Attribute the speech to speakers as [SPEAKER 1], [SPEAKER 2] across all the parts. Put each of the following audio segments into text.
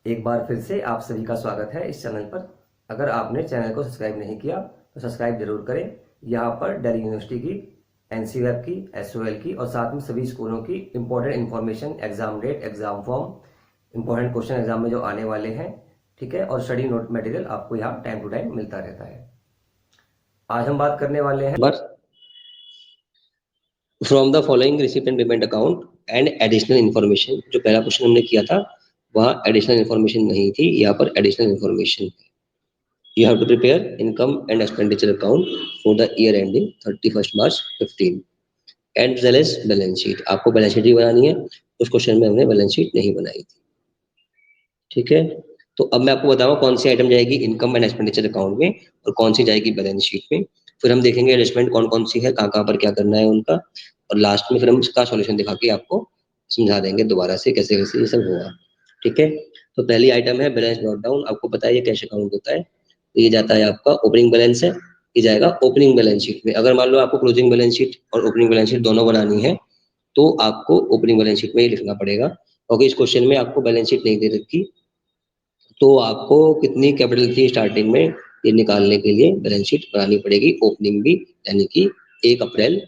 [SPEAKER 1] एक बार फिर से आप सभी का स्वागत है इस चैनल पर। अगर आपने चैनल को सब्सक्राइब नहीं किया तो सब्सक्राइब जरूर करें। यहाँ पर दिल्ली यूनिवर्सिटी की, एनसीईआरटी की, एसओएल की और साथ में सभी स्कूलों की important information, exam date, exam form, important question exam में जो आने वाले हैं, ठीक है, और स्टडी नोट मटेरियल आपको यहाँ टाइम टू टाइम मिलता रहता है। आज हम बात करने वाले हैं
[SPEAKER 2] from the following receipt and payment account and additional information. जो पहला क्वेश्चन हमने किया था वहाँ एडिशनल इन्फॉर्मेशन नहीं थी, यहाँ पर एडिशनल इन्फॉर्मेशन है। You have to prepare income and expenditure account for the year ending 31 March 15 and well as balance sheet. आपको बैलेंस शीट भी बनानी है। उस क्वेश्चन में हमने बैलेंस शीट नहीं बनाई थी। ठीक है, तो अब मैं आपको बताऊंगा कौन सी आइटम जाएगी इनकम एंड एक्सपेंडिचर अकाउंट में और कौन सी जाएगी बैलेंस शीट में। फिर हम देखेंगे एडजस्टमेंट कौन कौन सी है, कहाँ कहाँ पर क्या करना है उनका, और लास्ट में फिर हम इसका सॉल्यूशन दिखा के आपको समझा देंगे दोबारा से कैसे कैसे ये सब होगा। ठीक है, तो पहली आइटम है बैलेंस ब्रॉट डाउन। आपको पता है ये कैश अकाउंट होता है। तो ये जाता है आपका ओपनिंग बैलेंस है, ये जाएगा ओपनिंग बैलेंस शीट में। अगर मान लो आपको क्लोजिंग बैलेंस शीट और ओपनिंग बैलेंस शीट दोनों बनानी है तो आपको ओपनिंग बैलेंस शीट में ही लिखना पड़ेगा, क्योंकि इस क्वेश्चन में आपको बैलेंस शीट नहीं दे रखी। तो आपको कितनी कैपिटल थी स्टार्टिंग में ये निकालने के लिए बैलेंस शीट बनानी पड़ेगी, ओपनिंग भी, यानी कि 1 अप्रैल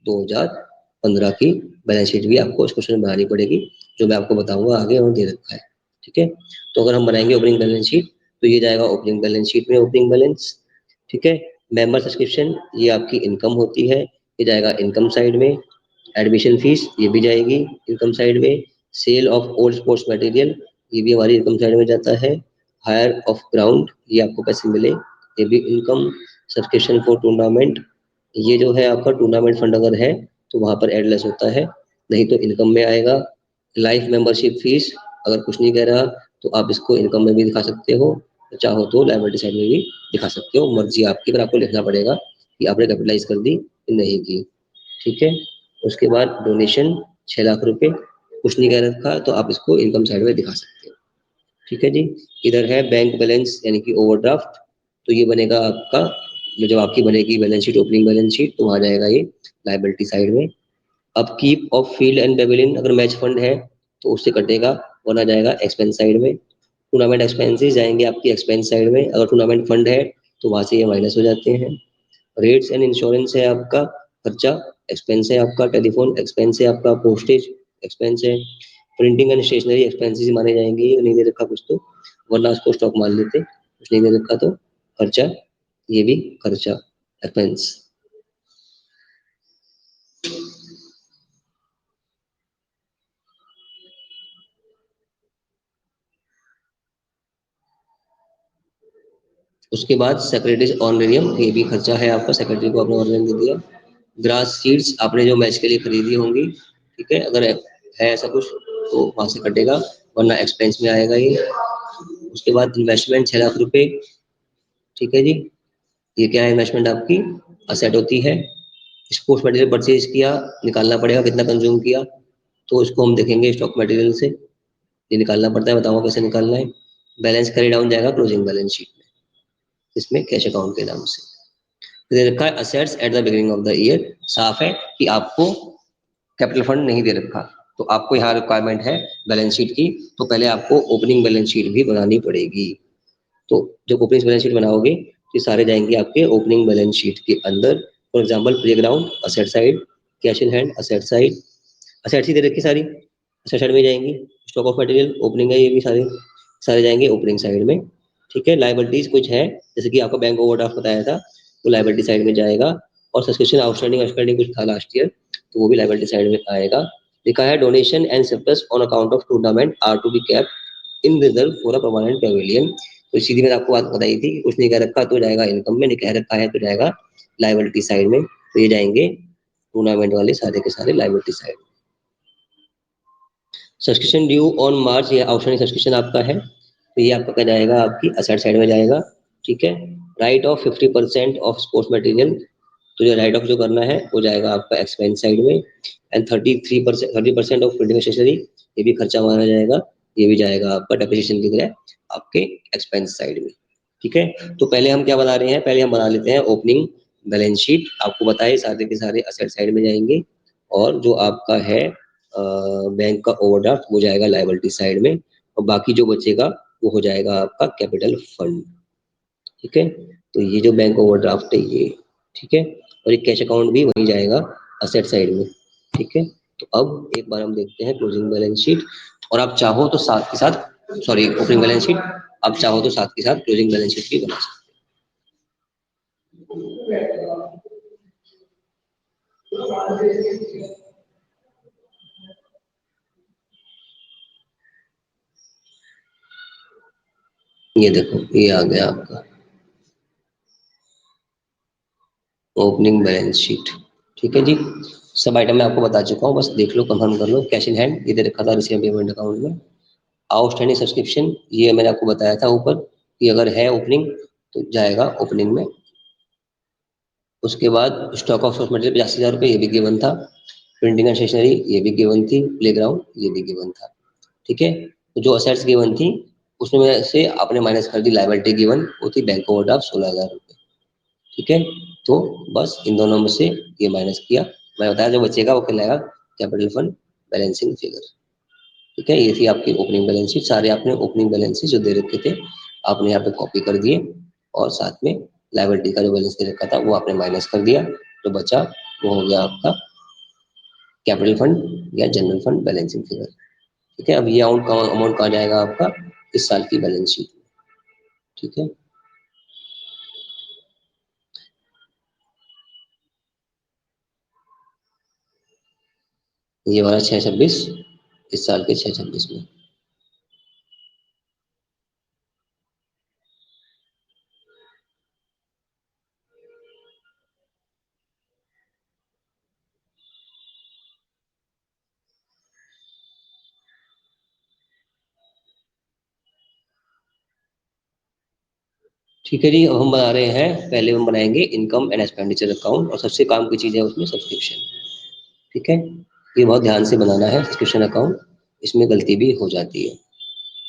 [SPEAKER 2] 2015 की बैलेंस शीट भी आपको इस क्वेश्चन में बनानी पड़ेगी, जो मैं आपको बताऊंगा आगे और दे रखा है। ठीक है, तो अगर हम बनाएंगे ओपनिंग बैलेंस शीट तो ये जाएगा ओपनिंग बैलेंस शीट में, ओपनिंग बैलेंस। ठीक है, मेंबर सब्सक्रिप्शन ये आपकी इनकम होती है, ये जाएगा इनकम साइड में। एडमिशन फीस ये भी जाएगी इनकम साइड में। Sale of old sports material ये भी हमारी इनकम साइड में जाता है। हायर ऑफ ग्राउंड ये आपको पैसे मिले, ये भी इनकम। सब्सक्रिप्शन फॉर टूर्नामेंट ये जो है आपका टूर्नामेंट फंड अगर है तो वहाँ पर एडलेस होता है, नहीं तो इनकम में आएगा। लाइफ मेंबरशिप फीस अगर कुछ नहीं कह रहा तो आप इसको इनकम में भी दिखा सकते हो, चाहो तो लायबिलिटी साइड में भी दिखा सकते हो, मर्जी आपकी, पर आपको लिखना पड़ेगा कि आपने कैपिटलाइज कर दी कि नहीं की। ठीक है, उसके बाद डोनेशन 6 लाख रुपए, कुछ नहीं कह रखा तो आप इसको इनकम साइड में दिखा सकते हो। ठीक है जी, इधर है बैंक बैलेंस यानी कि ओवरड्राफ्ट, तो ये बनेगा आपका, जब आपकी बनेगी balance sheet, opening balance sheet, तो वहाँ जाएगा ये लायबिलिटी साइड में। Upkeep of field and Pavilion अगर मैच फंड है तो उससे कटेगा, वरना जाएगा एक्सपेंस साइड में। टूर्नामेंट एक्सपेंसेस जाएंगे आपकी एक्सपेंस साइड में, अगर टूर्नामेंट फंड है तो वहाँ से ये माइनस हो जाते हैं। रेट्स एंड इंश्योरेंस है आपका खर्चा, एक्सपेंस है आपका। टेलीफोन एक्सपेंस है आपका। पोस्टेज एक्सपेंस है। प्रिंटिंग एंड स्टेशनरी एक्सपेंसेस माने जाएंगे, ये नहीं दे रखा कुछ तो, वरना उसको स्टॉक मान लेते, कुछ नहीं दे रखा तो खर्चा, ये भी खर्चा, एक्सपेंस। उसके बाद सेक्रेटरीज ऑनरेरियम ये भी खर्चा है आपका, सेक्रेटरी को आपने ऑनरेरियम दे दिया। ग्रास सीड्स आपने जो मैच के लिए खरीदी होंगी, ठीक है, अगर है ऐसा कुछ तो वहां से कटेगा, वरना एक्सपेंस में आएगा ये। उसके बाद इन्वेस्टमेंट 6 लाख रुपए। ठीक है जी, ये क्या है, इन्वेस्टमेंट आपकी असेट होती है। स्पोर्ट्स मटेरियल परचेज किया, निकालना पड़ेगा कितना कंज्यूम किया, तो इसको हम देखेंगे स्टॉक मटेरियल से, ये निकालना पड़ता है, बताऊंगा कैसे निकालना है। बैलेंस कैरी डाउन जाएगा क्लोजिंग बैलेंस शीट में, इसमें कैश अकाउंट के नाम से। दे रखा है assets at the beginning of the year, साफ है कि आपको कैपिटल फंड नहीं दे रखा, तो आपको यहाँ रिक्वायरमेंट है बैलेंस शीट की, तो पहले आपको ओपनिंग बैलेंस शीट भी बनानी पड़ेगी। तो जब ओपनिंग बैलेंस शीट बनाओगे तो सारे जाएंगे आपके ओपनिंग बैलेंस शीट के अंदर। For example playground asset side, cash in hand asset side, assets ही दे रखी सारी, असेट साइड में जाएंगी। स्टॉक ऑफ मटेरियल ओपनिंग है, ये भी सारे सारे जाएंगे ओपनिंग साइड में। ठीक है, लायबिलिटीज कुछ है, जैसे कि आपको बैंक ओवरड्राफ्ट बताया था, वो लायबिलिटी साइड में जाएगा। और सब्सक्रिप्शन आउटस्टैंडिंग आउटस्टैंडिंग कुछ था लास्ट ईयर, तो वो भी लायबिलिटी साइड में आएगा। लिखा है donation and surplus on account of tournament are to be kept in reserve for a permanent pavilion. तो सीधी मैंने आपको बात बताई थी कि कुछ नहीं कह रखा तो जाएगा इनकम में, नहीं कह रखा है तो जाएगा लायबिलिटी साइड में, तो ये जाएंगे टूर्नामेंट वाले सारे के सारे liability side. Subscription due on March, ये आउटस्टैंडिंग सब्सक्रिप्शन आपका है, तो ये आपका क्या जाएगा, आपकी असेट साइड में जाएगा। ठीक है, right off 50% of sports material, तो जो राइट ऑफ जो करना है वो जाएगा आपका एक्सपेंस साइड में। एंड 30% ऑफ प्रिंटिंग स्टेशनरी, ये भी खर्चा माना जाएगा, ये भी जाएगा आपका डेप्रिसिएशन की तरह आपके एक्सपेंस साइड में। ठीक है, तो पहले हम क्या बना रहे हैं, पहले हम बना लेते हैं ओपनिंग बैलेंस शीट। आपको बताए सारे के सारे असेट साइड में जाएंगे, और जो आपका है बैंक का ओवरड्राफ्ट वो जाएगा लायबिलिटी साइड में, और बाकी जो बचेगा वो हो जाएगा आपका कैपिटल फंड। ठीक है, तो ये जो बैंक ओवरड्राफ्ट है ये, ठीक है, और एक कैश अकाउंट भी वहीं जाएगा असेट साइड में। ठीक है, तो अब एक बार हम देखते हैं क्लोजिंग बैलेंस शीट, और आप चाहो तो साथ के साथ, सॉरी ओपनिंग बैलेंस शीट, आप चाहो तो साथ के साथ क्लोजिंग बैलेंस शीट भी बना सकते हैं। ये देखो ये आ गया आपका ओपनिंग बैलेंस शीट। ठीक है जी, सब आइटम मैं आपको बता चुका हूँ, बस देख लो, कंफर्म कर लो। कैश इन हैंड ये दे रखा था रिसीव पेमेंट अकाउंट में। आउटस्टैंडिंग सब्सक्रिप्शन ये मैंने आपको बताया था ऊपर कि अगर है ओपनिंग तो जाएगा ओपनिंग में। उसके बाद स्टॉक ऑफ सोर्स मटेरियल 85,000 रुपये, ये भी गिवन था। प्रिंटिंग एंड स्टेशनरी ये भी गिवन थी। प्लेग्राउंड ये भी गिवन था। ठीक है, तो जो असेट्स गिवन थी उसमें से आपने माइनस कर दी लायबिलिटी गिवन, वो थी बैंक ओवरड्राफ्ट 16,000 रुपये। ठीक है, तो बस इन दोनों में से ये माइनस किया, मैं बताया जो बचेगा वो कहलाएगा कैपिटल फंड बैलेंसिंग फिगर। ठीक है, ये थी आपकी ओपनिंग बैलेंस शीट। सारे आपने ओपनिंग बैलेंस शीट जो दे रखे थे आपने यहाँ पे कॉपी कर दिए, और साथ में लायबिलिटी का जो बैलेंस दे रखा था वो आपने माइनस कर दिया, जो बचा वो हो गया आपका कैपिटल फंड या जनरल फंड बैलेंसिंग फिगर। ठीक है, अब ये अमाउंट कहाँ जाएगा आपका इस साल की बैलेंस शीट में। ठीक है, ये वाला 626 इस साल के 626 में। ठीक है जी, अब हम बना रहे हैं, पहले हम बनाएंगे इनकम एंड एक्सपेंडिचर अकाउंट, और सबसे काम की चीज़ है उसमें सब्सक्रिप्शन। ठीक है, ये बहुत ध्यान से बनाना है सब्सक्रिप्शन अकाउंट, इसमें गलती भी हो जाती है।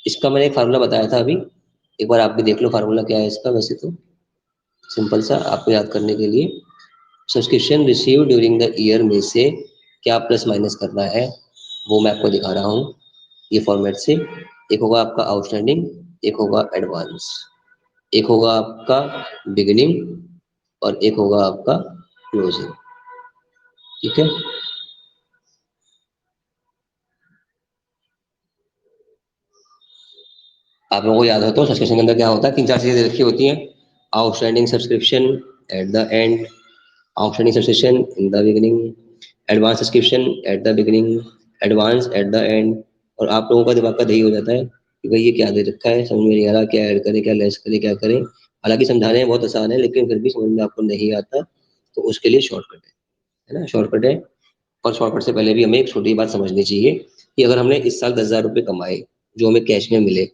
[SPEAKER 2] इसका मैंने एक फार्मूला बताया था अभी, एक बार आप भी देख लो फार्मूला क्या है इसका। वैसे तो सिंपल सा, आपको याद करने के लिए, subscription receive during the year में से क्या प्लस माइनस करना है वो मैं आपको दिखा रहा हूँ ये फॉर्मेट से। एक होगा आपका आउटस्टैंडिंग, एक होगा एडवांस, एक होगा आपका बिगिनिंग, और एक होगा आपका क्लोजिंग। ठीक है, आप लोगों को याद हो तो सब्सक्रिप्शन के अंदर क्या होता है, तीन चार चीजें रखी होती हैं। Outstanding subscription at the end, outstanding subscription in the beginning, advance subscription at the beginning, advance at the end. और आप लोगों का दिमाग का दही हो जाता है कि भाई ये क्या दे रखा है, समझ में नहीं आ रहा, क्या ऐड करें, क्या लेस करें, क्या करें। हालांकि समझाने में बहुत आसान है, लेकिन फिर भी समझ में आपको नहीं आता, तो उसके लिए शॉर्टकट है ना, शॉर्टकट है। और शॉर्टकट से पहले भी हमें एक छोटी बात समझनी चाहिए कि अगर हमने इस साल 10,000 रुपये कमाए जो हमें कैश में मिले,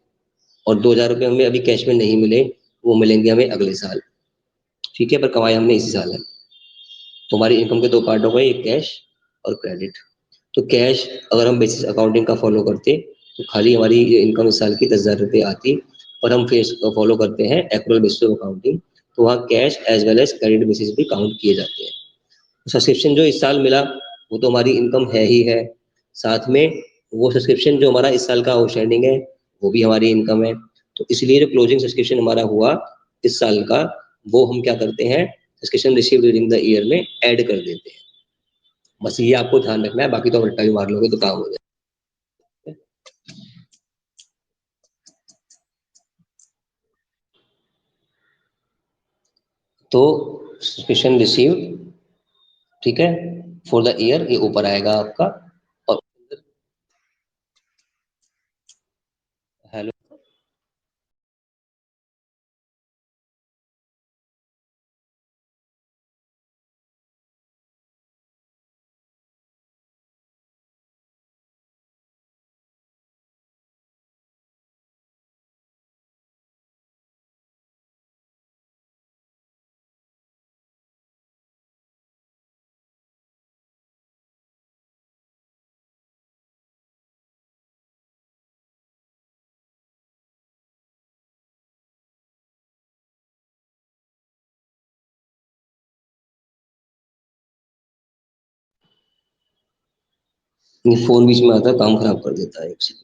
[SPEAKER 2] और 2,000 रुपये हमें अभी कैश में नहीं मिले, वो मिलेंगे हमें अगले साल। ठीक है, पर कमाए हमने इसी साल है। तो हमारी इनकम के दो पार्ट हो गए, एक कैश और क्रेडिट। तो कैश अगर हम बेसिस अकाउंटिंग का फॉलो करते तो खाली हमारी ये इनकम इस साल की 10,000 रुपये आती, और हम फेस फॉलो करते हैं एक्रुअल बेसिस अकाउंटिंग, तो वहाँ cash as well as credit basis भी काउंट किए जाते हैं। सब्सक्रिप्शन जो इस साल मिला वो तो हमारी इनकम है ही है, साथ में वो सब्सक्रिप्शन जो हमारा इस साल का आउटस्टैंडिंग है वो भी हमारी इनकम है। तो इसलिए जो क्लोजिंग सब्सक्रिप्शन हमारा हुआ इस साल का, वो हम क्या करते हैं, subscription receive during the year में ऐड कर देते हैं। बस ये आपको ध्यान रखना है, बाकी तो आप रट्टा भी मार लोगे तो काम हो जाए। तो सब्सक्रिप्शन रिसीव, ठीक है, फॉर द ईयर ये ऊपर आएगा आपका। और हेलो, ये फोन बीच में आता है, काम खराब कर देता है एक second।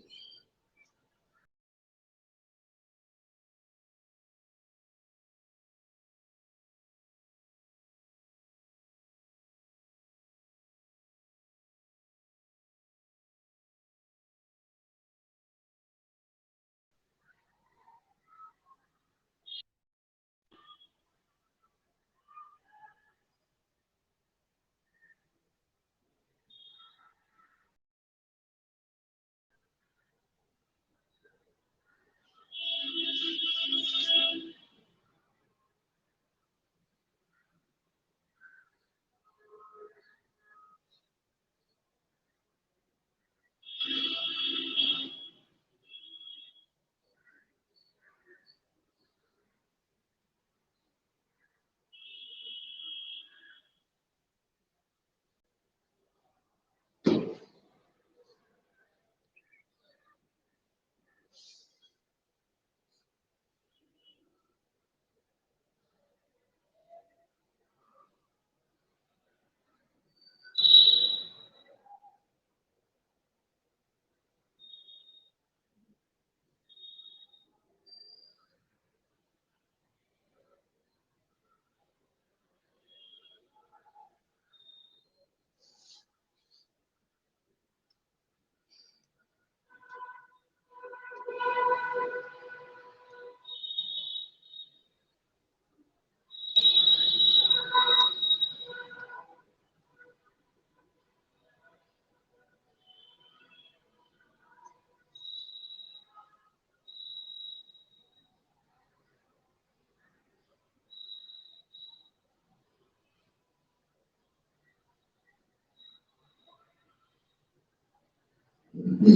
[SPEAKER 2] सभी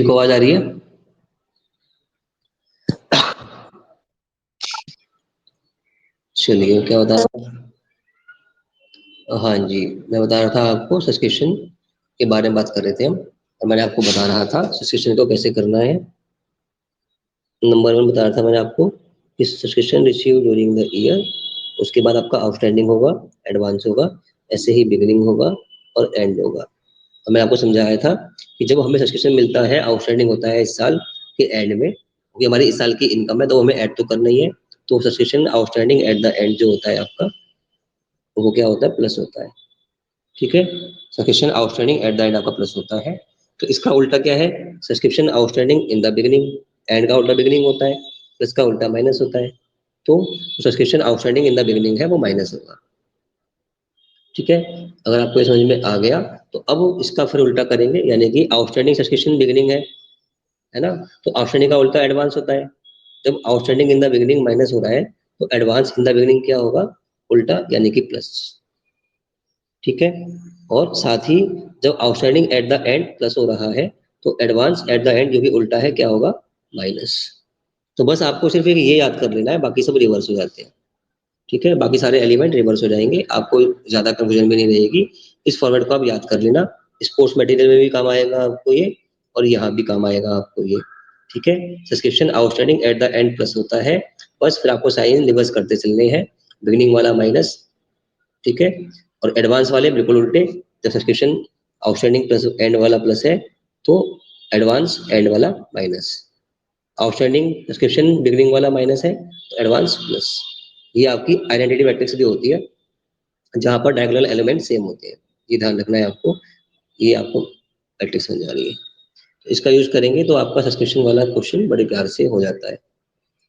[SPEAKER 2] को आवाज आ रही है? चलिए, क्या बता रहा? हाँ जी, मैं बता रहा था आपको सब्सक्रिप्शन के बारे में बात कर रहे थे हम, और मैंने आपको बता रहा था सब्सक्रिप्शन को कैसे करना है। नंबर 1 बता रहा था मैंने आपको कि subscription receive during the year, उसके बाद आपका आउटस्टैंडिंग होगा, एडवांस होगा, ऐसे ही बिगिनिंग होगा और एंड होगा। और मैंने आपको समझाया था कि जब हमें सब्सक्रिप्शन मिलता है, आउटस्टैंडिंग होता है इस साल के एंड में, क्योंकि हमारी इस साल की इनकम है तो हमें ऐड तो करना ही है, तो subscription outstanding at the end जो होता है आपका, वो क्या होता है? प्लस होता है। ठीक है, subscription outstanding at the end आपका प्लस होता है। तो इसका उल्टा क्या है? Subscription outstanding in the beginning, and का उल्टा बिगिनिंग होता है, प्लस का उल्टा माइनस होता है। तो subscription outstanding in the beginning है वो माइनस होगा। ठीक है, अगर आपको ये समझ में आ गया तो अब इसका फिर उल्टा करेंगे, यानी कि आउटस्टैंडिंग सब्सक्रिप्शन बिगिनिंग है ना, तो आउटस्टैंडिंग का उल्टा एडवांस होता है। जब outstanding in the beginning minus हो रहा है तो एडवांस इन द बिगिनिंग क्या होगा? उल्टा, यानी कि प्लस। ठीक है, और साथ ही जब outstanding at the end plus हो रहा है तो एडवांस एट द एंड जो भी उल्टा है क्या होगा? माइनस। तो बस आपको सिर्फ एक ये याद कर लेना है, बाकी सब रिवर्स हो जाते हैं। ठीक है, बाकी सारे एलिमेंट रिवर्स हो जाएंगे, आपको ज्यादा कंफ्यूजन भी नहीं रहेगी। इस फॉर्मेट को आप याद कर लेना, स्पोर्ट्स मटेरियल में भी काम आएगा आपको ये, और यहाँ भी काम आएगा आपको ये। ठीक है, subscription outstanding at the end plus होता है, बस फिर आपको साइन रिवर्स करते चलने हैं, बिगिनिंग वाला माइनस। ठीक है, और एडवांस वाले बिल्कुल उल्टे, जब सब्सक्रिप्शन आउटस्टैंडिंग प्लस एंड वाला प्लस है तो एडवांस एंड वाला माइनस, आउटस्टैंडिंग सब्सक्रिप्शन बिगिनिंग वाला माइनस है तो एडवांस प्लस। ये आपकी आइडेंटिटी मैट्रिक्स भी होती है, जहां पर डायगोनल एलिमेंट सेम होते हैं, ये ध्यान रखना है आपको। ये आपको मैट्रिक्स मिल जा रही है, तो इसका यूज करेंगे तो आपका सब्सक्रिप्शन वाला क्वेश्चन बड़े प्यार से हो जाता है,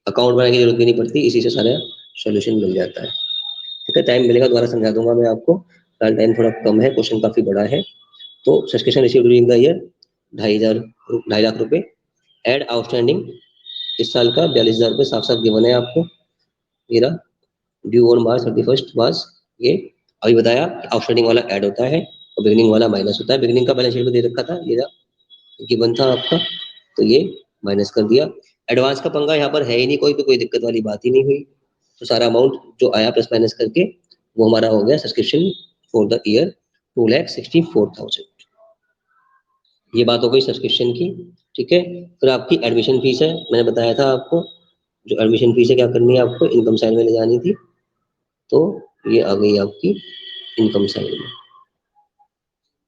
[SPEAKER 2] अकाउंट बनाने की जरूरत भी नहीं पड़ती, इसी से सारा सोल्यूशन मिल जाता है। ठीक है, टाइम मिलेगा दोबारा समझा दूंगा मैं आपको, फिलहाल टाइम थोड़ा कम है, क्वेश्चन काफी बड़ा है। तो subscription receive during the year 2,500 add outstanding इस साल का 42,000 रुपये साफ साफ गिवन है आपको, मेरा ड्यू ऑन मार्च 31 मार्च। ये अभी बताया आउटस्टैंडिंग वाला ऐड होता है और बिगिनिंग वाला माइनस होता है, बिगिनिंग का बैलेंस शीट में दे रखा था, ये गिवन था आपका, तो ये माइनस कर दिया। एडवांस का पंगा यहाँ पर है ही नहीं कोई, तो कोई दिक्कत वाली बात ही नहीं हुई, तो सारा अमाउंट जो आया प्लस माइनस करके वो हमारा हो गया सब्सक्रिप्शन फॉर द ईयर 2,64,000। ये बात हो गई सब्सक्रिप्शन की। ठीक है, फिर आपकी एडमिशन फीस है, मैंने बताया था आपको, जो एडमिशन फीस है क्या करनी है आपको? इनकम साइड में ले जानी थी, तो ये आ गई आपकी इनकम साइड में।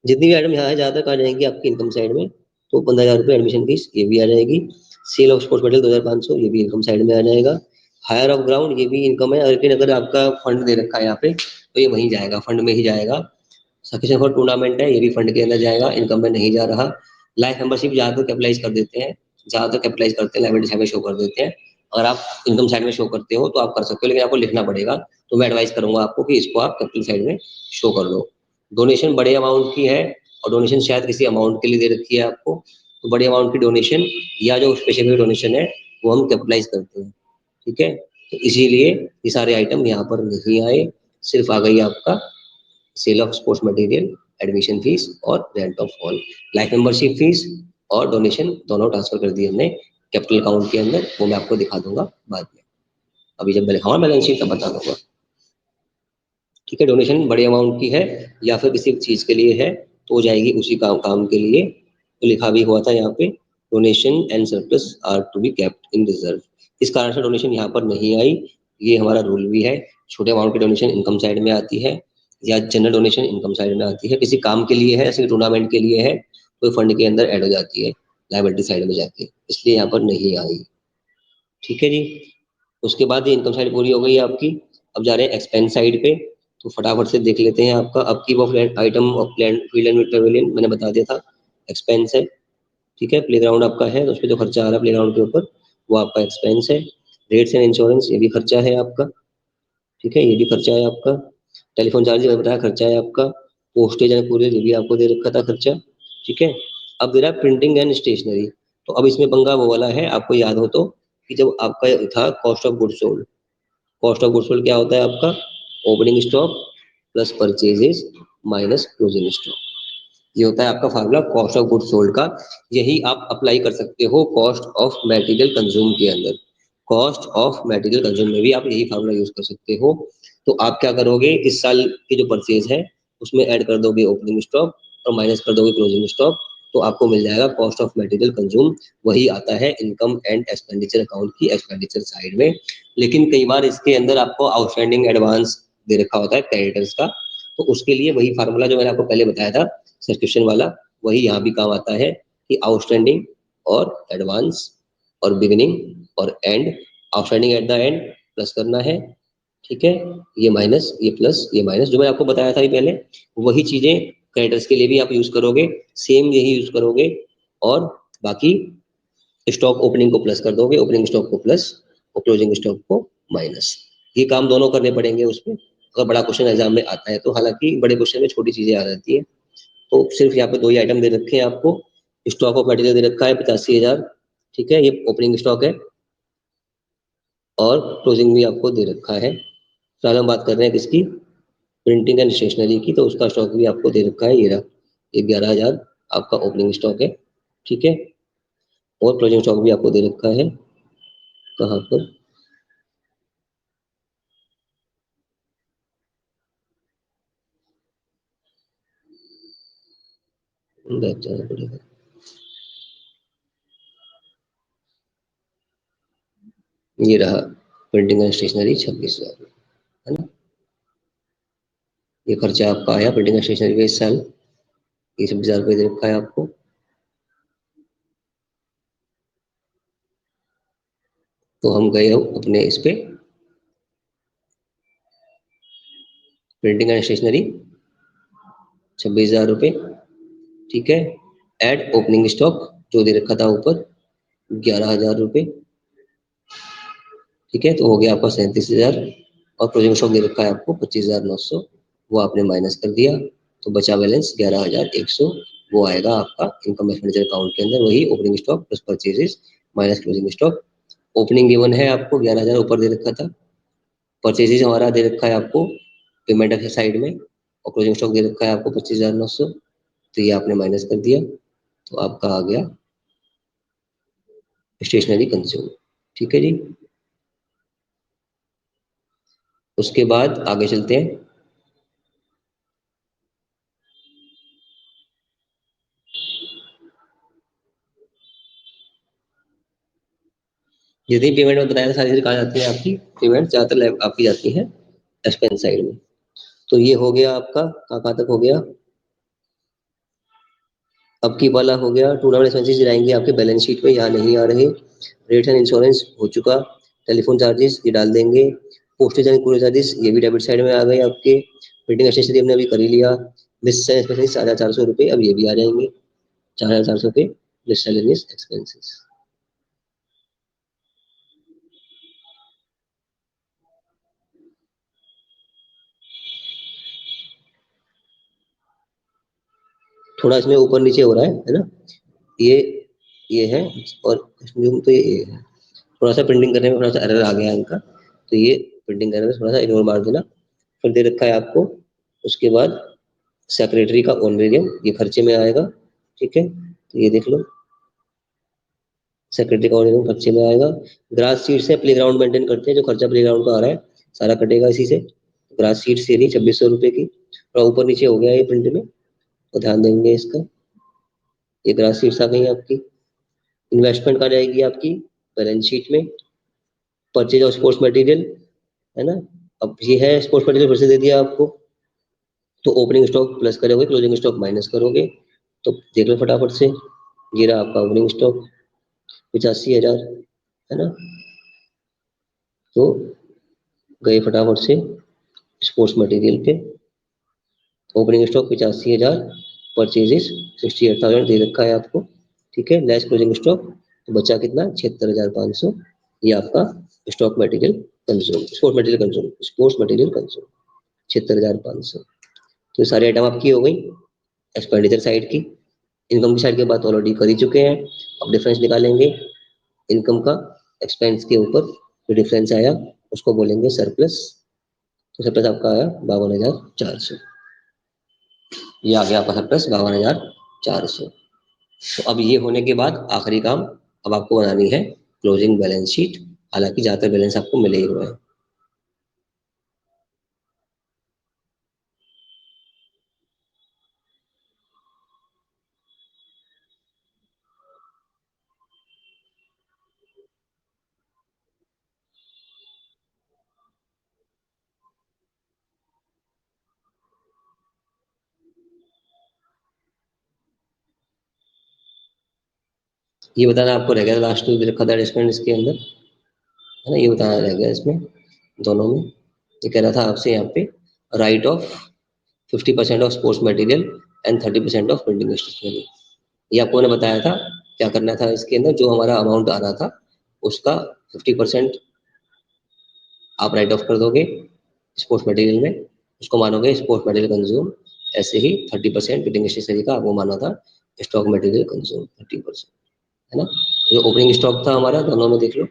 [SPEAKER 2] जितनी भी आइटम यहाँ है ज़्यादातर आ जाएंगी आपकी इनकम साइड में, तो 15,000 रुपये एडमिशन फीस ये भी आ जाएगी। सेल ऑफ स्पोर्ट्स मेडल 2,500 ये भी इनकम साइड में आ जाएगा। हायर ऑफ ग्राउंड ये भी इनकम है, लेकिन अगर आपका फंड दे रखा है यहाँ पे तो ये वहीं जाएगा, फंड में ही जाएगा। सफिशिएंट फॉर टूर्नामेंट है, ये भी फंड के अंदर जाएगा, इनकम में नहीं जा रहा। लाइफ मेंबरशिप ज़्यादातर कैपिटलाइज कर देते हैं, ज़्यादातर कैपिटलाइज करते हैं, लाइबिलिटी साइड में शो कर देते हैं। अगर आप इनकम साइड में शो करते हो तो आप कर सकते हो, लेकिन आपको लिखना पड़ेगा, तो मैं एडवाइस करूंगा आपको कि इसको आप कैपिटल साइड में शो कर दो। डोनेशन बड़े अमाउंट की है, और डोनेशन शायद किसी अमाउंट के लिए दे रखी है आपको, तो बड़े अमाउंट की डोनेशन या जो स्पेसिफिक डोनेशन है वो हम कैपिटलाइज करते हैं। ठीक है, तो इसीलिए ये सारे आइटम यहाँ पर नहीं आए, सिर्फ आ गई आपका sale of sports material, admission fees और rent of hall. Life membership fees और डोनेशन दोनों ट्रांसफर कर दिए हमने कैपिटल अकाउंट के अंदर, वो मैं आपको दिखा दूंगा बाद में, अभी जब मैं लिखाऊंगा बैलेंस शीट तब बता दूंगा। ठीक है, डोनेशन बड़े अमाउंट की है या फिर किसी चीज के लिए है तो हो जाएगी उसी काम के लिए, तो लिखा भी हुआ था यहाँ पे, donation and surplus are to be kept in reserve. इस कारण से डोनेशन यहाँ पर नहीं आई, ये हमारा रूल भी है। छोटे अमाउंट की डोनेशन इनकम साइड में आती है, या जनरल डोनेशन इनकम साइड में आती है, किसी काम के लिए है, जैसे टूर्नामेंट के लिए है, कोई फंड के अंदर ऐड हो जाती है लाइबिलिटी साइड में जाके, इसलिए यहाँ पर नहीं आई। ठीक है जी, उसके बाद ये इनकम साइड पूरी हो गई आपकी। अब जा रहे हैं एक्सपेंस साइड पे, तो फटाफट से देख लेते हैं आपका upkeep of item of land field and Pavilion, मैंने बता दिया था एक्सपेंस है। ठीक है, प्लेग्राउंड आपका है तो उस पर जो खर्चा आ रहा है प्लेग्राउंड के ऊपर वो आपका एक्सपेंस है। रेट्स एंड इंश्योरेंस ये भी खर्चा है आपका, ठीक है, ये भी खर्चा है आपका। टेलीफोन चार्ज मैंने बताया खर्चा है आपका। पोस्टेज एंड कूरियर ये भी आपको दे रखा था खर्चा, ठीक है। अब दे रहा है प्रिंटिंग एंड स्टेशनरी, तो अब इसमें पंगा वो वाला है, आपको याद हो तो, कि जब आपका था cost of goods sold, cost of goods sold क्या होता है आपका, opening stock plus purchases minus closing stock, ये होता है आपका formula cost of goods sold का। यही आप अप्लाई कर सकते हो कॉस्ट ऑफ मटेरियल कंज्यूम के अंदर, कॉस्ट ऑफ मटेरियल कंज्यूम में भी आप यही फार्मूला यूज कर सकते हो। तो आप क्या करोगे, इस साल की जो परचेज है उसमें ऐड कर दोगे ओपनिंग स्टॉक और माइनस कर दोगे क्लोजिंग स्टॉक, तो आपको मिल जाएगा कॉस्ट ऑफ मटेरियल कंज्यूम। वही आता है इनकम एंड एक्सपेंडिचर अकाउंट की एक्सपेंडिचर साइड में। लेकिन कई बार इसके अंदर आपको आउटस्टैंडिंग एडवांस दे रखा होता है क्रेडिटर्स का, तो उसके लिए वही फार्मूला जो मैंने आपको पहले बताया था सब्सक्रिप्शन वाला, वही यहाँ भी काम आता है कि आउटस्टैंडिंग और एडवांस और बिगिनिंग और and, outstanding at the end plus करना है, ठीक है, ये माइनस ये प्लस ये माइनस, जो मैंने आपको बताया था ये पहले, वही चीजें क्रेडिटर्स के लिए भी आप यूज करोगे, सेम यही यूज करोगे। और बाकी स्टॉक ओपनिंग को प्लस कर दोगे, ओपनिंग स्टॉक को प्लस और क्लोजिंग स्टॉक को माइनस, ये काम दोनों करने पड़ेंगे उसमें, अगर बड़ा क्वेश्चन एग्जाम में आता है तो। हालांकि बड़े क्वेश्चन में छोटी चीजें आ जाती है। तो सिर्फ यहाँ पे दो ही आइटम दे रखे हैं आपको, स्टॉक ऑफ मटेरियल दे रखा है 85,000, ठीक है, ये ओपनिंग स्टॉक है, और क्लोजिंग भी आपको दे रखा है। फिलहाल हम बात कर रहे हैं किसकी, प्रिंटिंग एंड स्टेशनरी की, तो उसका स्टॉक भी आपको दे रखा है, ये रहा, ये 11,000 आपका ओपनिंग स्टॉक है, ठीक है, और क्लोजिंग स्टॉक भी आपको दे रखा है, कहाँ पर, बैक जाना पड़ेगा, ये रहा प्रिंटिंग एंड स्टेशनरी 26,000, है ना, ये खर्चा आपका आया प्रिंटिंग एंड स्टेशनरी का इस साल, ये 26,000 रुपये दे रखा है आपको। तो हम गए हो अपने इस पे प्रिंटिंग एंड स्टेशनरी 26,000 रुपये, ठीक है, एड ओपनिंग स्टॉक जो दे रखा था ऊपर 11,000 रुपये, ठीक है, तो हो गया आपका 37,000, और क्लोजिंग स्टॉक दे रखा है आपको 25,900, वो आपने माइनस कर दिया, तो बचा बैलेंस 11,100, वो आएगा आपका इनकम एक्सपेंडिचर अकाउंट के अंदर, वही opening stock plus purchases minus closing stock. Opening given है आपको 11,000 ऊपर दे रखा था, परचेजेज हमारा दे रखा है आपको पेमेंट के साइड में, और क्लोजिंग स्टॉक दे रखा है आपको 25,900, तो ये आपने माइनस कर दिया, तो आपका आ गया स्टेशनरी कंज्यूम, ठीक है जी। उसके बाद आगे चलते हैं, जितनी पेमेंट में बताया था सारी कहाँ जाती है आपकी पेमेंट, ज्यादातर आपकी जाती है एक्सपेंस साइड में। तो ये हो गया आपका कहाँ तक हो गया, अब की वाला हो गया टूर्नामेंट एक्सपेंसेस जाएंगे आपके बैलेंस शीट में, यहाँ नहीं आ रहे। रेट एंड इंश्योरेंस हो चुका, टेलीफोन चार्जेस ये डाल देंगे, पोस्टेज एंड कूरियर चार्जेस ये भी डेबिट साइड में आ गए आपके, प्रिंटिंग स्टेशनरी हमने अभी कर ही लिया, मिससेलेनियस एक्सपेंसेस 4,400 रुपये, अब ये भी आ जाएंगे 4,400 के मिससेलेनियस एक्सपेंसेस। थोड़ा इसमें ऊपर नीचे हो रहा है ना, ये ये है, और कंज्यूम तो ये है, थोड़ा सा प्रिंटिंग करने में थोड़ा सा एरर आ गया है इनका, तो ये प्रिंटिंग करने में थोड़ा सा इग्नोर मार देना। फिर दे रखा है आपको उसके बाद सेक्रेटरी का ओन वेरियम, ये खर्चे में आएगा, ठीक है, तो ये देख लो सेक्रेटरी का ओन वेरियम खर्चे में आएगा। ग्रास सीट से प्लेग्राउंड मेंटेन करते हैं, जो खर्चा प्लेग्राउंड का आ रहा है सारा कटेगा इसी से, ग्रास सीट से नहीं 2,600 रुपये की, थोड़ा ऊपर नीचे हो गया ये प्रिंट में, तो ध्यान देंगे इसका, ये ग्रास सीट्स आ गई आपकी। इन्वेस्टमेंट कहाँ जाएगी आपकी बैलेंस शीट में, परचेज ऑफ स्पोर्ट्स मटेरियल, है ना, अब ये है स्पोर्ट्स मटेरियल फिर से दे दिया आपको, तो ओपनिंग स्टॉक प्लस करोगे क्लोजिंग स्टॉक माइनस करोगे, तो देख लो फटाफट से, ये रहा आपका ओपनिंग स्टॉक 85,000, है ना, तो गए फटाफट से स्पोर्ट्स मटेरियल पे, ओपनिंग स्टॉक 85,000, परचेजेस 68,000 दे रखा है आपको, ठीक है, लेस क्लोजिंग स्टॉक, तो बचा कितना 76,500, ये आपका stock material consume, sports material consume 76,500। तो सारी आइटम आपकी हो गई एक्सपेंडिचर साइड की। इनकम की साइड की बात ऑलरेडी कर ही चुके हैं। अब डिफरेंस निकालेंगे इनकम का एक्सपेंस के ऊपर, जो डिफरेंस आया उसको बोलेंगे सरप्लस। तो सरप्लस आपका आया 52,400, ये आ गया आपका सरप्लस 52,400। तो अब ये होने के बाद आखिरी काम अब आपको बनानी है क्लोजिंग बैलेंस शीट। हालांकि ज्यादातर बैलेंस आपको मिले ही हुए हैं। ये बताना आपको रह गया लास्ट में रखा था एडजस्टमेंट इसके अंदर, है ना, ये बताना रह गया इसमें दोनों में। ये कह रहा था आपसे यहाँ पे write off 50% of sports material and 30% of printing stationery. ये आपको मैंने बताया था क्या करना था इसके अंदर। जो हमारा अमाउंट आ रहा था उसका 50% आप राइट ऑफ कर दोगे स्पोर्ट्स मटेरियल में, उसको मानोगे स्पोर्ट्स मटेरियल कंज्यूम। ऐसे ही 30% प्रिंटिंग स्टेशनरी का आपको माना था स्टॉक मटेरियल कंज्यूम 30%, है ना। जो ओपनिंग स्टॉक था हमारा दोनों में देख लो,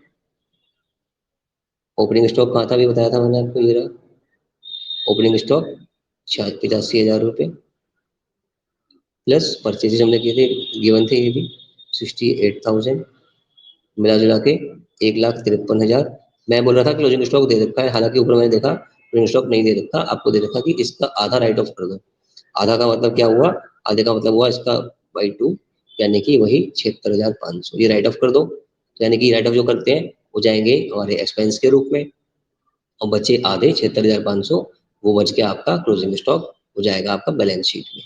[SPEAKER 2] ओपनिंग स्टॉक कहाँ था भी बताया था मैंने आपको, ये रहा ओपनिंग स्टॉक 85,000 रुपये प्लस परचेजेज हमने किए थे, गिवन थे ये भी 68,000, मिला जुला के 1,53,000। मैं बोल रहा था क्लोजिंग स्टॉक दे रखा है, हालांकि ऊपर मैंने देखा क्लोजिंग स्टॉक नहीं दे रखा, आपको दे रखा कि इसका आधा राइट ऑफ कर दो। आधा का मतलब क्या हुआ, आधे का मतलब हुआ इसका बाई 2, यानी कि वही 76,500 ये राइट ऑफ कर दो। तो यानी कि राइट ऑफ जो करते हैं वो जाएंगे हमारे एक्सपेंस के रूप में, और बचे आधे 76,500 वो बच के आपका क्लोजिंग स्टॉक हो जाएगा आपका बैलेंस शीट में।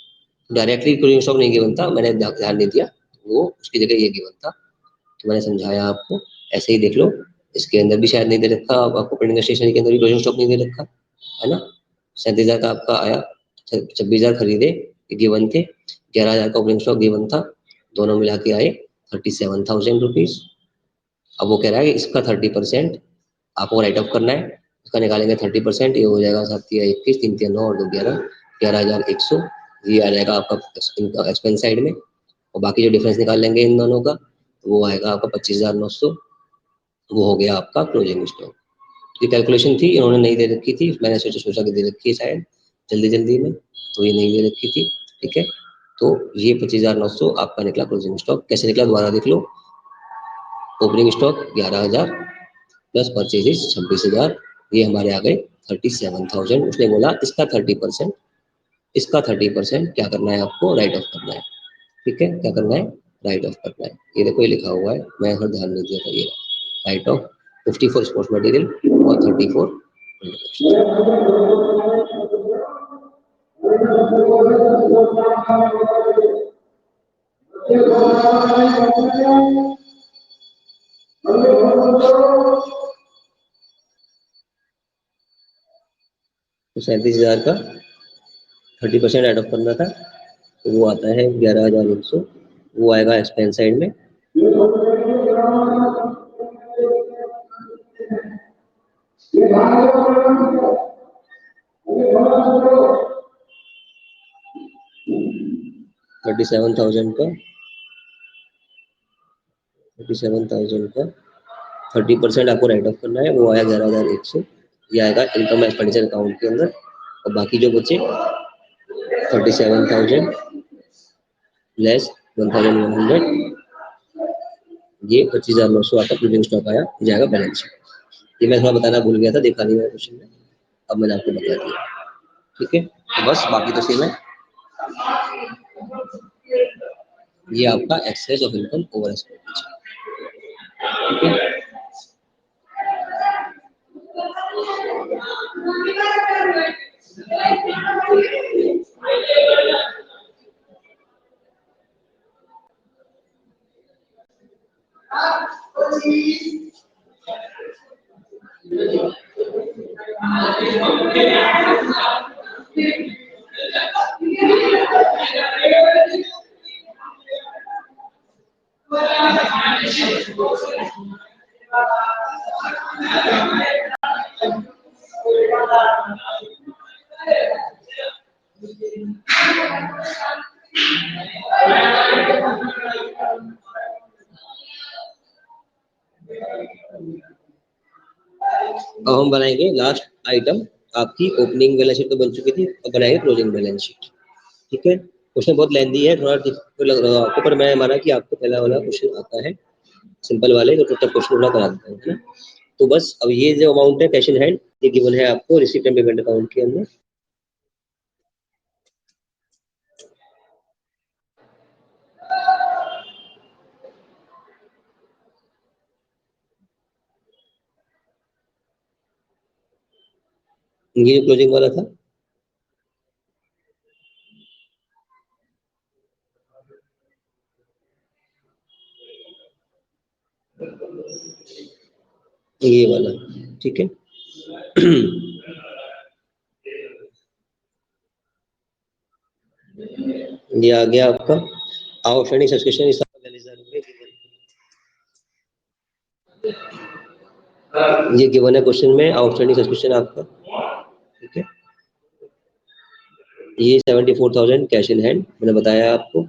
[SPEAKER 2] डायरेक्टली क्लोजिंग स्टॉक नहीं गिवन था, मैंने ध्यान नहीं दिया, वो उसकी जगह ये गिवन था, तो मैंने समझाया आपको। ऐसे ही देख लो इसके अंदर भी शायद नहीं दे रखा, आपको प्रिंटिंग स्टेशनरी के अंदर भी क्लोजिंग स्टॉक नहीं दे रखा, है ना। 37,000 का आपका आया, 26,000 खरीदे गिवन थे, 11,000 का ओपनिंग स्टॉक गिवन था, दोनों मिला के आए 37,000 रुपीज। अब वो कह रहा है कि इसका 30% आपको राइट ऑफ करना है, इसका निकालेंगे 30%, ये हो जाएगा 7 21 3 3 9 और 2 11, 11,100। ये आ जाएगा आपका एक्सपेंस साइड में, और बाकी जो डिफरेंस निकाल लेंगे इन दोनों का तो वो आएगा आपका 25,900, वो हो गया आपका क्लोजिंग स्टॉक। ये कैलकुलेशन थी, इन्होंने नहीं दे रखी थी, मैंने सोचा कि दे रखी है शायद जल्दी जल्दी में, तो ये नहीं दे रखी थी, ठीक है। तो ये 25,900 आपका निकला क्लोजिंग स्टॉक। कैसे निकला दोबारा देख लो, ओपनिंग स्टॉक 11,000 प्लस परचेजेस 26,000, ये हमारे आ गए 37,000। उसने बोला इसका 30%, इसका 30% क्या करना है आपको राइट ऑफ करना है, ठीक है। क्या करना है राइट ऑफ करना है, ये देखो ये लिखा हुआ है, मैं हर ध्यान नहीं दिया था, ये राइट ऑफ 54 स्पोर्ट्स मटेरियल और 34 तो 37,000 का 30% राइट ऑफ करना था, तो वो आता है 11,100, वो आएगा एक्सपेंस साइड में। थर्टी सेवन थाउजेंड का 30% आपको राइट ऑफ करना है, वो आया 11,100, ये आएगा इनकम एक्सपेंडिचर अकाउंट के अंदर। और बाकी जो बचे 37,000 लेस 1,100, ये 25,900 आपका क्लोजिंग स्टॉक आया, जाएगा बैलेंस शीट। ये मैं थोड़ा बताना भूल गया था, देखा नहीं है क्वेश्चन में, अब मैंने आपको बता दिया, ठीक है। तो बस बाकी तो सेम है, ये आपका excess of income over expenditure, ठीक है। अब हम बनाएंगे लास्ट आइटम, आपकी ओपनिंग बैलेंस शीट तो बन चुकी थी, अब बनाएंगे क्लोजिंग बैलेंस शीट। ठीक है, क्वेश्चन बहुत लेंथी है, थोड़ा डिफिकल्ट लग रहा है आपको, पर मैं माना कि आपको पहला वाला क्वेश्चन आता है सिंपल वाले, तो टोटल क्वेश्चन पूरा करा देता हूँ, है ना। तो बस अब ये जो अमाउंट है कैश इन हैंड, ये गिवन है आपको रिसीप्ट एंड पेमेंट अकाउंट के अंदर। ये क्लोजिंग वाला था, ये वाला, ठीक है। ये आ गया आपका आउटस्टैंडिंग सब्सक्रिप्शन, 40,000 रुपए ये गिवन है क्वेश्चन में, आउटस्टैंडिंग सब्सक्रिप्शन आपका, ठीक है। ये 74,000 कैश इन हैंड मैंने बताया आपको,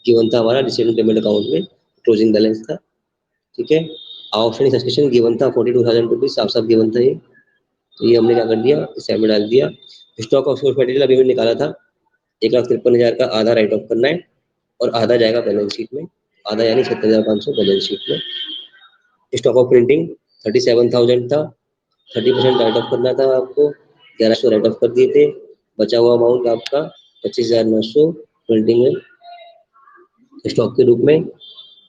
[SPEAKER 2] गिवन था हमारा रिसीव्ड पेमेंट अकाउंट में, क्लोजिंग बैलेंस था, ठीक है। आउटस्टैंडिंग सब्सक्रिप्शन गिवन था 42,000 रुपीज, साफ साफ गिवन था ये, तो ये हमने क्या कर दिया, इस में डाल दिया। स्टॉक ऑफ सोर्स मटेरियल अभी मैंने निकाला था, 1,53,000 का आधा राइट ऑफ करना है और आधा जाएगा बैलेंस शीट में, आधा यानी 70,500 बैलेंस शीट में। स्टॉक ऑफ प्रिंटिंग 37,000 था, 30% राइट ऑफ करना था आपको, 1,100 राइट ऑफ कर दिए थे, बचा हुआ अमाउंट आपका 25,900 प्रिंटिंग में स्टॉक के रूप में।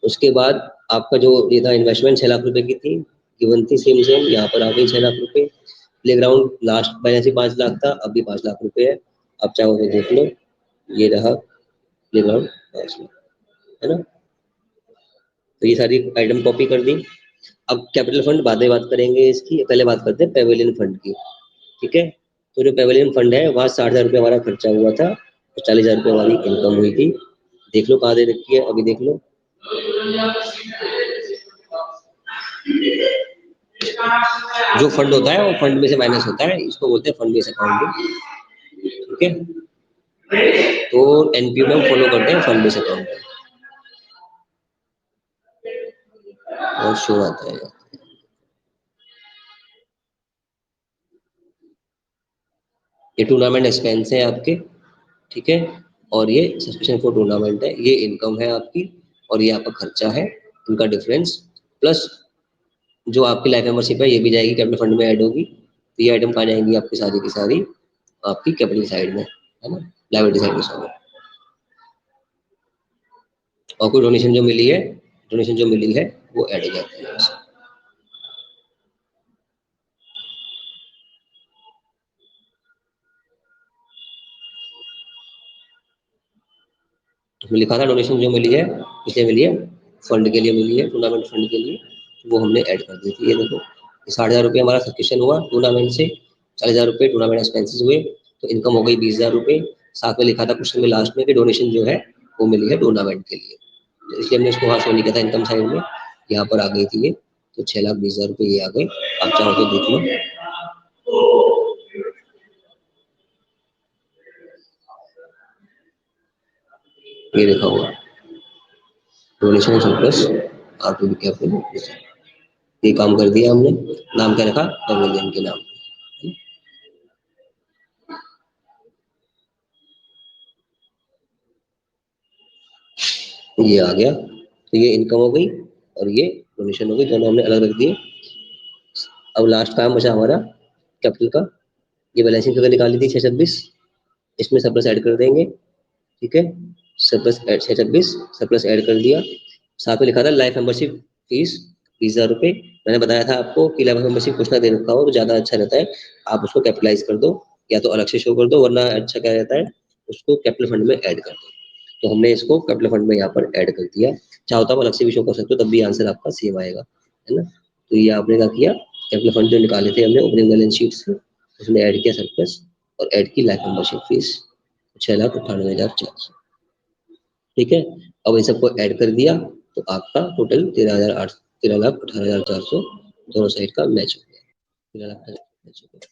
[SPEAKER 2] उसके बाद आपका जो ये था इन्वेस्टमेंट 6 लाख रुपए की थी, गिवन थी सेम सेम, यहाँ पर आ गई 6 लाख रुपए। प्लेग्राउंड लास्ट बैलेंस ही 5 लाख था, अब भी 5 लाख रुपए है, आप चाहो तो देख लो, ये रहा प्लेग्राउंड 5 लाख, है ना। तो ये सारी आइटम कॉपी कर दी। अब कैपिटल फंड बाद में बात करेंगे इसकी, पहले बात करते हैं पेविलियन फंड की, ठीक है। तो जो पेविलियन फंड है वहाँ 60,000 रुपये हमारा खर्चा हुआ था और 40,000 रुपये हमारी इनकम हुई थी। देख लो कहाँ दे रखी है, अभी देख लो, जो फंड होता है वो फंड में से माइनस होता है, इसको बोलते हैं फंड बेस अकाउंटिंग, ठीक है। तो एनपीयू में हम फॉलो करते हैं फंड बेस अकाउंटिंग, और शो आता है ये टूर्नामेंट एक्सपेंस है आपके, ठीक है। और ये सब्सक्रिप्शन फॉर टूर्नामेंट है, ये इनकम है आपकी, और ये आपका खर्चा है, इनका डिफरेंस प्लस जो आपकी लाइफ मेंबरशिप है ये भी जाएगी कैपिटल फंड में ऐड होगी। तो ये आइटम कहाँ जाएंगी आपकी सारी की सारी आपकी कैपिटल साइड में, है ना, लायबिलिटी साइड में सॉरी। और कोई डोनेशन जो मिली है, डोनेशन जो मिली है वो ऐड हो जाती है। उसमें लिखा था डोनेशन जो मिली है, किसने मिली है, फंड के लिए मिली है, टूर्नामेंट फंड के लिए, वो हमने ऐड कर दी थी। ये देखो 60,000 रुपये हमारा सब्सक्रिप्शन हुआ टूर्नामेंट से, 40,000 रुपये टूर्नामेंट एक्सपेंसेस हुए, तो इनकम हो गई 20,000 रुपये। साथ में लिखा था क्वेश्चन में लास्ट में कि डोनेशन जो है वो मिली है टूर्नामेंट के लिए, तो इसलिए हमने इसको वहाँ शो नहीं किया था इनकम साइड में, यहाँ पर आ गई थी ये, तो 6,20,000 रुपये ये आ गए, आप चाहो तो देख लो। ये लिखा हुआ डोनेशन सरप्लस आप ये काम कर दिया हमने, नाम क्या रखा, पेविलियन के नाम। ये आ गया, तो ये इनकम हो गई और ये डोनेशन हो गई, दोनों हमने अलग रख दिए। अब लास्ट काम बचा हमारा कैपिटल का, ये बैलेंसिंग फिगर निकाली थी 626, इसमें सरप्लस ऐड कर देंगे, ठीक है। सरप्लस ऐड 626 सरप्लस ऐड कर दिया, साथ में लिखा था लाइफ मेंबरशिप फीस 20,000 रुपये। मैंने बताया था आपको कि लाइफ मेंबरशिप कुछ ना दे रखा हो तो ज़्यादा अच्छा रहता है, आप उसको कैपिटलाइज कर दो या तो अलग से शो कर दो, वरना अच्छा क्या रहता है उसको कैपिटल फंड में ऐड कर दो। तो हमने इसको कैपिटल फंड में यहाँ पर ऐड कर दिया, चाहो तो आप अलग से भी शो कर सकते हो, तब भी आंसर आपका सेम आएगा, है ना। तो ये आपने क्या किया, कैपिटल फंड जो निकाले थे हमने ओपनिंग बैलेंस शीट से, उसमें ऐड किया सरप्लस और ऐड की लाइफ मेंबरशिप फीस 6,98,400, ठीक है। अब इन सबको ऐड कर दिया तो आपका टोटल 13,18,400 दोनों साइड का मैच हो गया, 13,18,400 मैच हो गया।